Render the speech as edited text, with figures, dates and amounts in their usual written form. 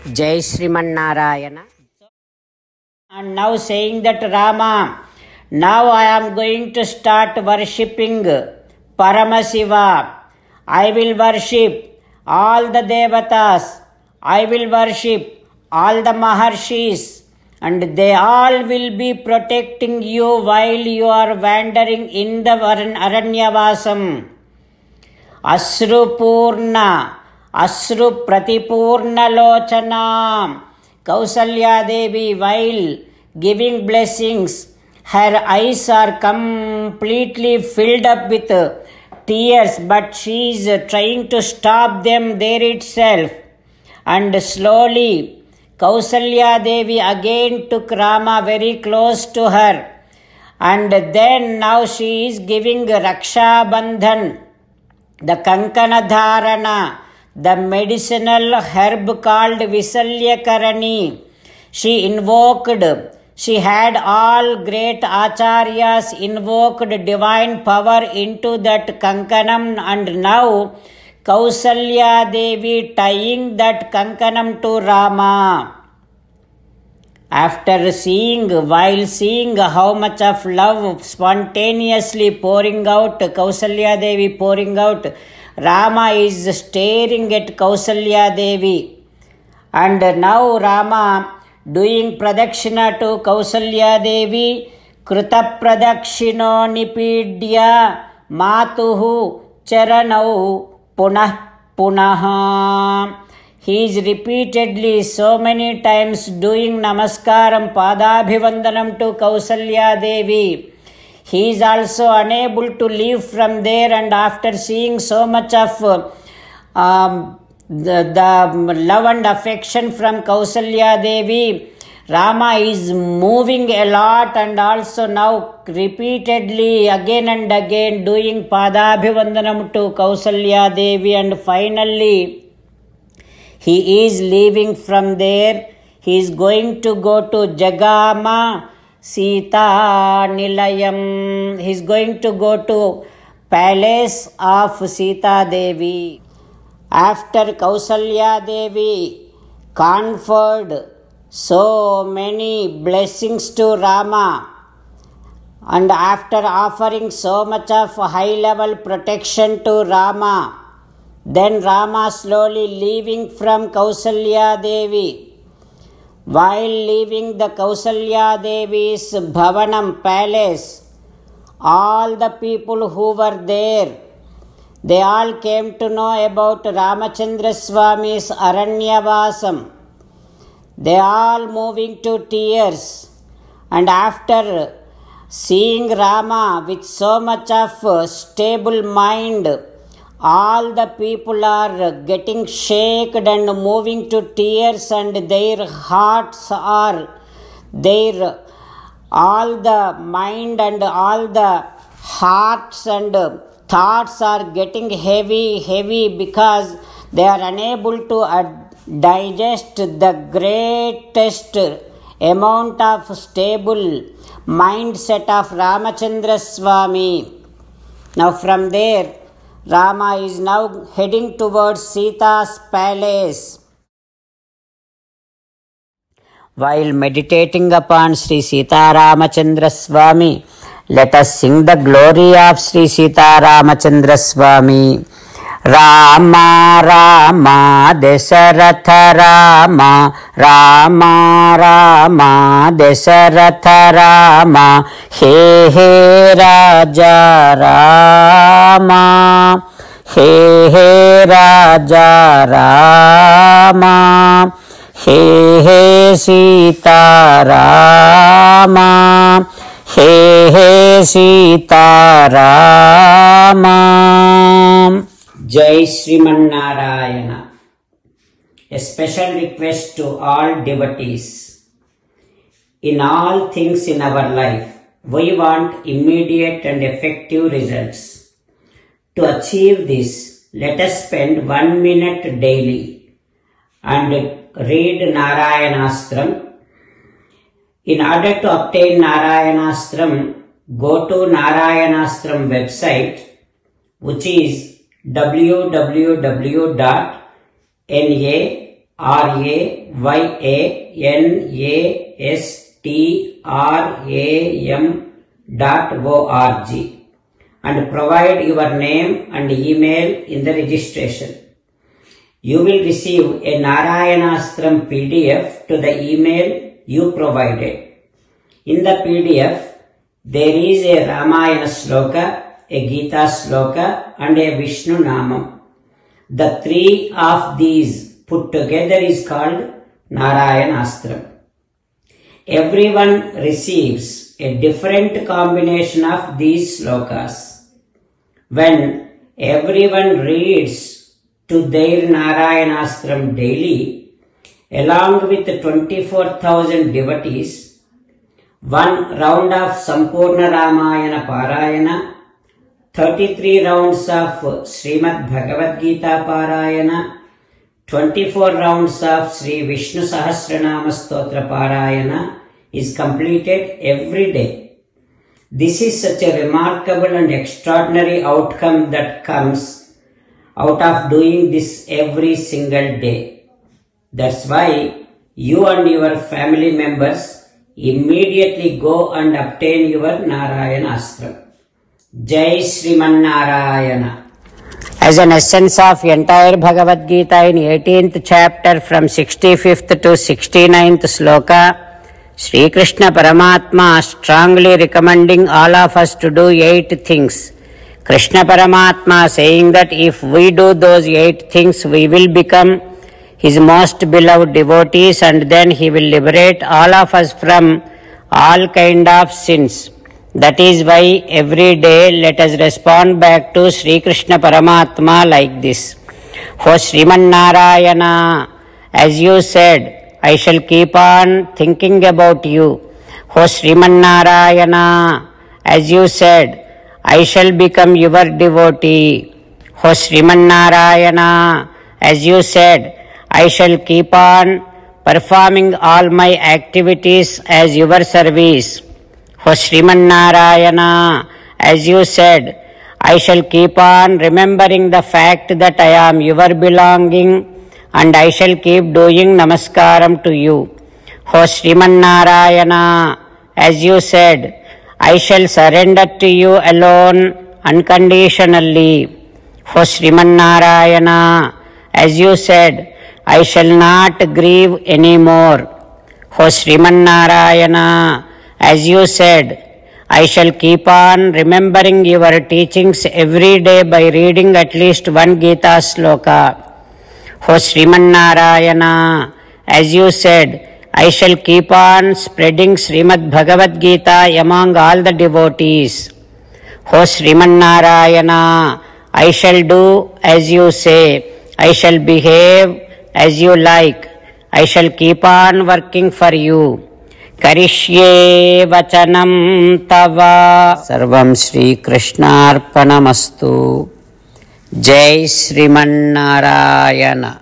Jai Sriman-Narayana. And now saying that Rama, now I am going to start worshipping Paramasiva. I will worship all the Devatas. I will worship all the Maharshis. And they all will be protecting you while you are wandering in the Aranyavasam. Asrupurna, Asru Pratipurna Lochana. Kausalya Devi, while giving blessings, her eyes are completely filled up with tears, but she is trying to stop them there itself. And slowly, Kausalya Devi again took Rama very close to her. And then now she is giving Raksha Bandhan, the Kankana Dharana, the medicinal herb called Visalyakarani. She had all great acharyas invoked divine power into that Kankanam, and now Kausalya Devi tying that Kankanam to Rama. While seeing how much of love spontaneously pouring out, Kausalya Devi pouring out, Rama is staring at Kausalya Devi. And now Rama doing pradakshina to Kausalya Devi. Kruta pradakshino nipidya matuhu charanau punah punaha. He is repeatedly so many times doing namaskaram padabhivandanam to Kausalya Devi. He is also unable to leave from there, and after seeing so much of the love and affection from Kausalya Devi, Rama is moving a lot, and also now repeatedly again and again doing padabhivandanam to Kausalya Devi, and finally he is leaving from there. He is going to go to Jagama Sita Nilayam. He is going to go to palace of Sita Devi. After Kausalya Devi conferred so many blessings to Rama, and after offering so much of high level protection to Rama, then Rama slowly leaving from Kausalya Devi. While leaving the Kausalya Devi's Bhavanam palace, all the people who were there, they all came to know about Ramachandra Swami's Aranyavasam. They all moving to tears, and after seeing Rama with so much of stable mind, all the people are getting shaken and moving to tears, and their hearts are there. All the mind and all the hearts and thoughts are getting heavy because they are unable to digest the greatest amount of stable mindset of Ramachandra Swami. Now from there, Rama is now heading towards Sita's palace. While meditating upon Sri Sita Ramachandra Swami, let us sing the glory of Sri Sita Ramachandra Swami. Rama Rama Dasaratha Rama, Rama Rama Dasaratha Rama, He He Raja Rama, He He Raja Rama, He He Sita Rama, He He Sita Rama. Jai Sriman-Narayana. A special request to all devotees. In all things in our life, we want immediate and effective results. To achieve this, let us spend 1 minute daily and read Narayanastram. In order to obtain Narayanastram, go to Narayanastram website, which is www.narayana rayanastram.org and provide your name and email in the registration. You will receive a Narayanastram PDF to the email you provided. In the PDF, there is a Ramayana Sloka, a Gita Sloka and a Vishnu Namam. The three of these put together is called Narayanastram. Everyone receives a different combination of these slokas. When everyone reads to their Narayanastram daily, along with 24,000 devotees, one round of Sampurna Ramayana Parayana, 33 rounds of Srimad Bhagavad Gita Parayana, 24 rounds of Sri Vishnu Sahasranama Stotra Parayana is completed every day. This is such a remarkable and extraordinary outcome that comes out of doing this every single day. That's why you and your family members immediately go and obtain your Narayanastram. Jai Shriman Narayana. As an essence of entire Bhagavad Gita in 18th chapter from 65th to 69th sloka, Sri Krishna Paramatma strongly recommending all of us to do 8 things. Krishna Paramatma saying that if we do those 8 things, we will become His most beloved devotees and then He will liberate all of us from all kind of sins. That is why every day let us respond back to Sri Krishna Paramatma like this. O Sriman Narayana, as you said, I shall keep on thinking about you. O Sriman Narayana, as you said, I shall become your devotee. O Sriman Narayana, as you said, I shall keep on performing all my activities as your service. O Sriman Narayana, as you said, I shall keep on remembering the fact that I am your belonging and I shall keep doing namaskaram to you. O Sriman Narayana, as you said, I shall surrender to you alone unconditionally. O Sriman Narayana, as you said, I shall not grieve anymore. O Sriman Narayana, as you said, I shall keep on remembering your teachings every day by reading at least one Gita sloka. O Sriman Narayana, as you said, I shall keep on spreading Srimad Bhagavad Gita among all the devotees. O Sriman Narayana, I shall do as you say. I shall behave as you like. I shall keep on working for you. Karishye vachanam tava. Sarvam Shri Krishnarpanamastu. Jai Shriman Narayana.